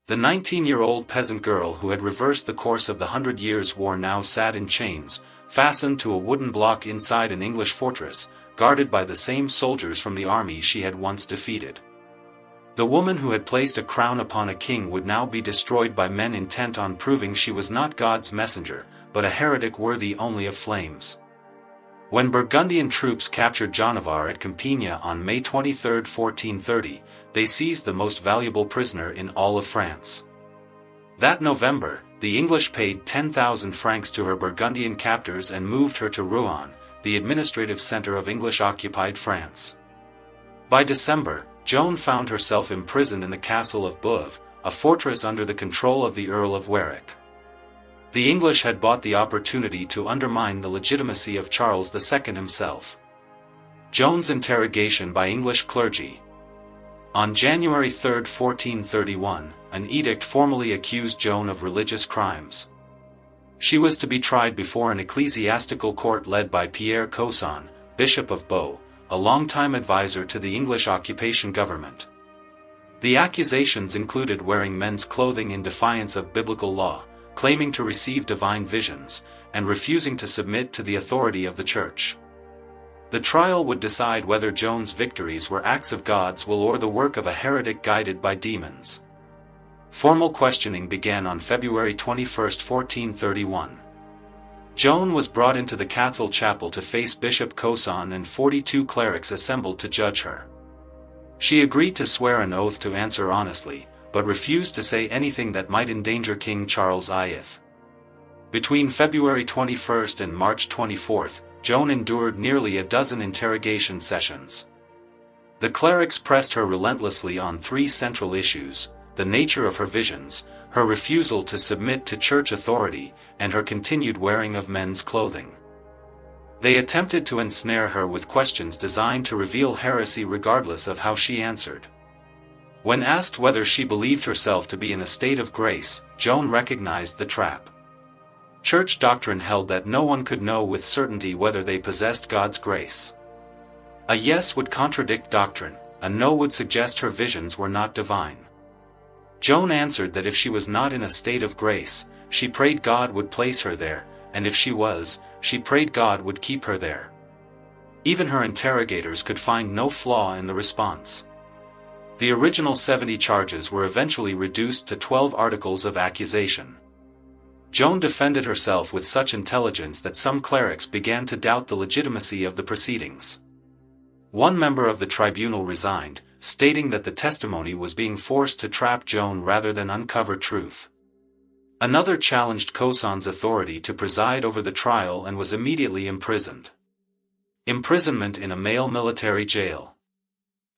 The 19-year-old peasant girl who had reversed the course of the 100 Years' War now sat in chains, fastened to a wooden block inside an English fortress, guarded by the same soldiers from the army she had once defeated. The woman who had placed a crown upon a king would now be destroyed by men intent on proving she was not God's messenger, but a heretic worthy only of flames. When Burgundian troops captured Joan of Arc at Compiègne on May 23, 1430, they seized the most valuable prisoner in all of France. That November, the English paid 10,000 francs to her Burgundian captors and moved her to Rouen, the administrative center of English-occupied France. By December, Joan found herself imprisoned in the castle of Beauvais, a fortress under the control of the Earl of Warwick. The English had bought the opportunity to undermine the legitimacy of Charles II himself. Joan's interrogation by English clergy. On January 3, 1431, an edict formally accused Joan of religious crimes. She was to be tried before an ecclesiastical court led by Pierre Cosson, Bishop of Beauvais, a longtime advisor to the English occupation government. The accusations included wearing men's clothing in defiance of biblical law, claiming to receive divine visions, and refusing to submit to the authority of the Church. The trial would decide whether Joan's victories were acts of God's will or the work of a heretic guided by demons. Formal questioning began on February 21, 1431. Joan was brought into the castle chapel to face Bishop Cosson and 42 clerics assembled to judge her. She agreed to swear an oath to answer honestly, but refused to say anything that might endanger King Charles V. Between February 21 and March 24, Joan endured nearly a dozen interrogation sessions. The clerics pressed her relentlessly on three central issues: the nature of her visions, her refusal to submit to church authority, and her continued wearing of men's clothing. They attempted to ensnare her with questions designed to reveal heresy regardless of how she answered. When asked whether she believed herself to be in a state of grace, Joan recognized the trap. Church doctrine held that no one could know with certainty whether they possessed God's grace. A yes would contradict doctrine, a no would suggest her visions were not divine. Joan answered that if she was not in a state of grace, she prayed God would place her there, and if she was, she prayed God would keep her there. Even her interrogators could find no flaw in the response. The original 70 charges were eventually reduced to 12 articles of accusation. Joan defended herself with such intelligence that some clerics began to doubt the legitimacy of the proceedings. One member of the tribunal resigned, stating that the testimony was being forced to trap Joan rather than uncover truth. Another challenged Cosson's authority to preside over the trial and was immediately imprisoned. Imprisonment in a male military jail.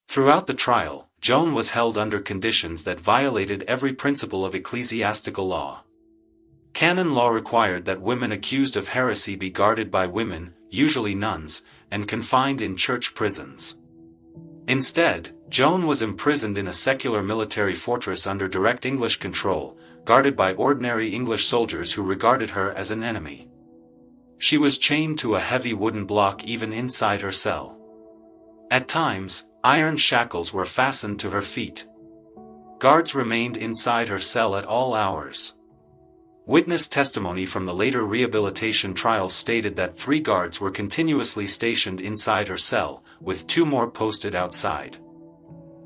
Throughout the trial, Joan was held under conditions that violated every principle of ecclesiastical law. Canon law required that women accused of heresy be guarded by women, usually nuns, and confined in church prisons. Instead, Joan was imprisoned in a secular military fortress under direct English control, guarded by ordinary English soldiers who regarded her as an enemy. She was chained to a heavy wooden block even inside her cell. At times, iron shackles were fastened to her feet. Guards remained inside her cell at all hours. Witness testimony from the later rehabilitation trial stated that 3 guards were continuously stationed inside her cell, with 2 more posted outside.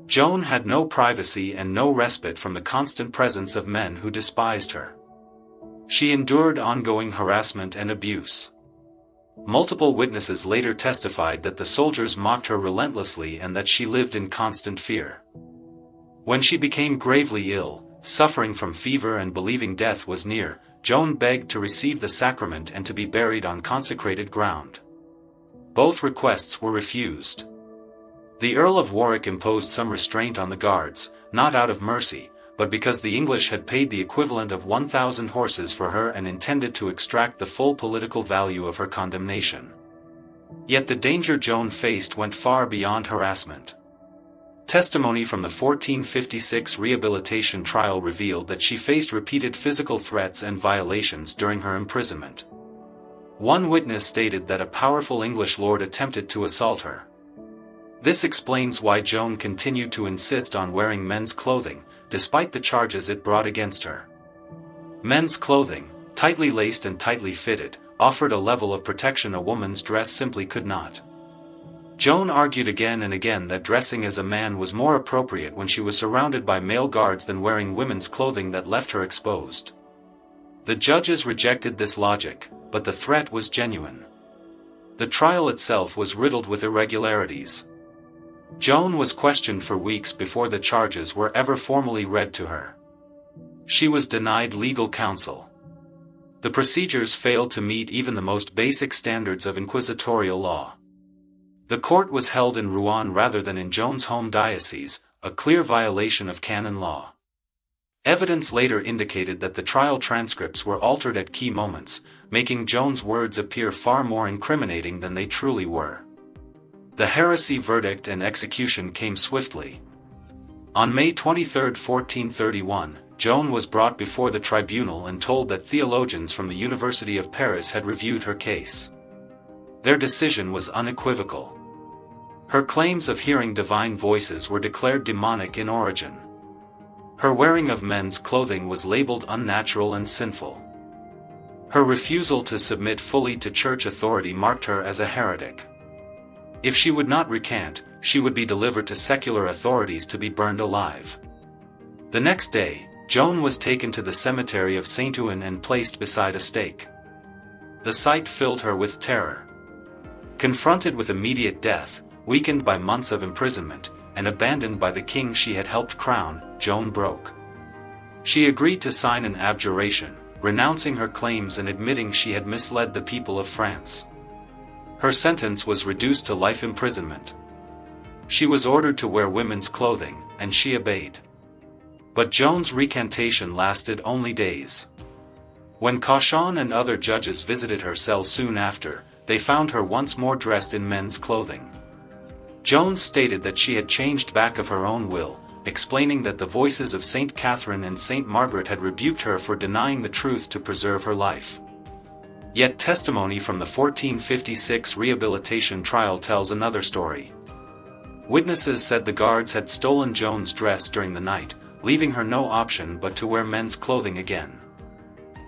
Joan had no privacy and no respite from the constant presence of men who despised her. She endured ongoing harassment and abuse. Multiple witnesses later testified that the soldiers mocked her relentlessly and that she lived in constant fear. When she became gravely ill, suffering from fever and believing death was near, Joan begged to receive the sacrament and to be buried on consecrated ground. Both requests were refused. The Earl of Warwick imposed some restraint on the guards, not out of mercy, but because the English had paid the equivalent of 1,000 horses for her and intended to extract the full political value of her condemnation. Yet the danger Joan faced went far beyond harassment. Testimony from the 1456 rehabilitation trial revealed that she faced repeated physical threats and violations during her imprisonment. One witness stated that a powerful English lord attempted to assault her. This explains why Joan continued to insist on wearing men's clothing, despite the charges it brought against her. Men's clothing, tightly laced and tightly fitted, offered a level of protection a woman's dress simply could not. Joan argued again and again that dressing as a man was more appropriate when she was surrounded by male guards than wearing women's clothing that left her exposed. The judges rejected this logic, but the threat was genuine. The trial itself was riddled with irregularities. Joan was questioned for weeks before the charges were ever formally read to her. She was denied legal counsel. The procedures failed to meet even the most basic standards of inquisitorial law. The court was held in Rouen rather than in Joan's home diocese, a clear violation of canon law. Evidence later indicated that the trial transcripts were altered at key moments, making Joan's words appear far more incriminating than they truly were. The heresy verdict and execution came swiftly. On May 23, 1431, Joan was brought before the tribunal and told that theologians from the University of Paris had reviewed her case. Their decision was unequivocal. Her claims of hearing divine voices were declared demonic in origin. Her wearing of men's clothing was labeled unnatural and sinful. Her refusal to submit fully to church authority marked her as a heretic. If she would not recant, she would be delivered to secular authorities to be burned alive. The next day, Joan was taken to the cemetery of Saint-Ouen and placed beside a stake. The sight filled her with terror. Confronted with immediate death, weakened by months of imprisonment, and abandoned by the king she had helped crown, Joan broke. She agreed to sign an abjuration, renouncing her claims and admitting she had misled the people of France. Her sentence was reduced to life imprisonment. She was ordered to wear women's clothing, and she obeyed. But Joan's recantation lasted only days. When Cauchon and other judges visited her cell soon after, they found her once more dressed in men's clothing. Joan stated that she had changed back of her own will, explaining that the voices of Saint Catherine and Saint Margaret had rebuked her for denying the truth to preserve her life. Yet testimony from the 1456 rehabilitation trial tells another story. Witnesses said the guards had stolen Joan's dress during the night, leaving her no option but to wear men's clothing again.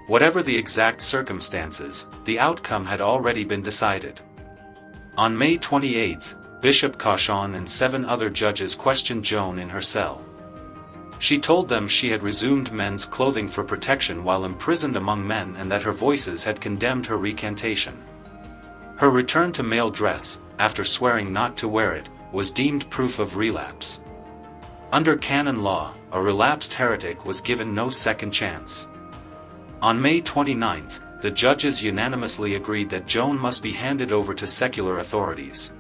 Whatever the exact circumstances, the outcome had already been decided. On May 28, Bishop Cauchon and 7 other judges questioned Joan in her cell. She told them she had resumed men's clothing for protection while imprisoned among men and that her voices had condemned her recantation. Her return to male dress, after swearing not to wear it, was deemed proof of relapse. Under canon law, a relapsed heretic was given no second chance. On May 29, the judges unanimously agreed that Joan must be handed over to secular authorities.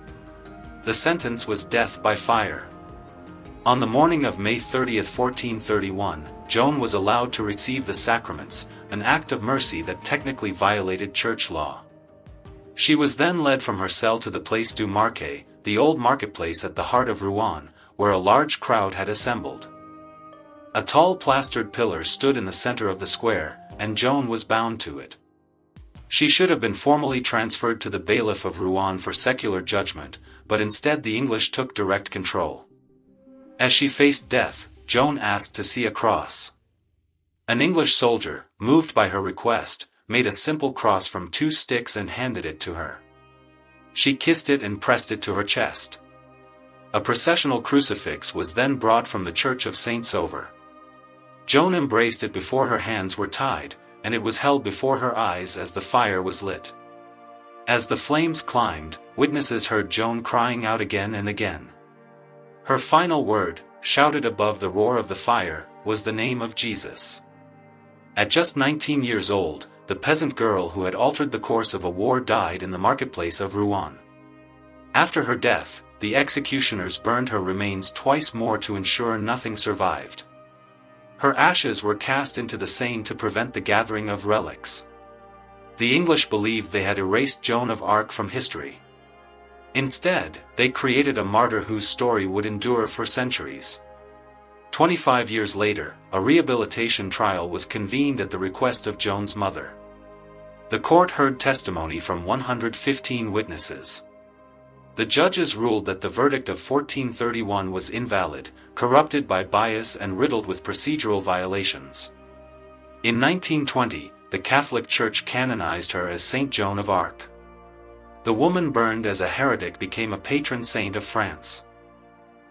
The sentence was death by fire. On the morning of May 30, 1431, Joan was allowed to receive the sacraments, an act of mercy that technically violated church law. She was then led from her cell to the Place du Marquet, the old marketplace at the heart of Rouen, where a large crowd had assembled. A tall plastered pillar stood in the center of the square, and Joan was bound to it. She should have been formally transferred to the bailiff of Rouen for secular judgment, but instead the English took direct control. As she faced death, Joan asked to see a cross. An English soldier, moved by her request, made a simple cross from 2 sticks and handed it to her. She kissed it and pressed it to her chest. A processional crucifix was then brought from the Church of Saint Sauveur. Joan embraced it before her hands were tied, and it was held before her eyes as the fire was lit. As the flames climbed, witnesses heard Joan crying out again and again. Her final word, shouted above the roar of the fire, was the name of Jesus. At just 19 years old, the peasant girl who had altered the course of a war died in the marketplace of Rouen. After her death, the executioners burned her remains twice more to ensure nothing survived. Her ashes were cast into the Seine to prevent the gathering of relics. The English believed they had erased Joan of Arc from history. Instead, they created a martyr whose story would endure for centuries. 25 years later, a rehabilitation trial was convened at the request of Joan's mother. The court heard testimony from 115 witnesses. The judges ruled that the verdict of 1431 was invalid, corrupted by bias and riddled with procedural violations. In 1920, the Catholic Church canonized her as Saint Joan of Arc. The woman burned as a heretic became a patron saint of France.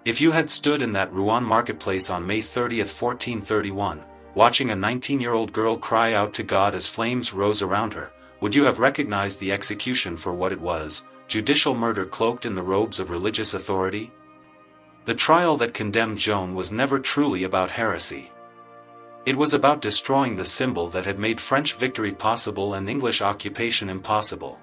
If you had stood in that Rouen marketplace on May 30, 1431, watching a 19-year-old girl cry out to God as flames rose around her, would you have recognized the execution for what it was, judicial murder cloaked in the robes of religious authority? The trial that condemned Joan was never truly about heresy. It was about destroying the symbol that had made French victory possible and English occupation impossible.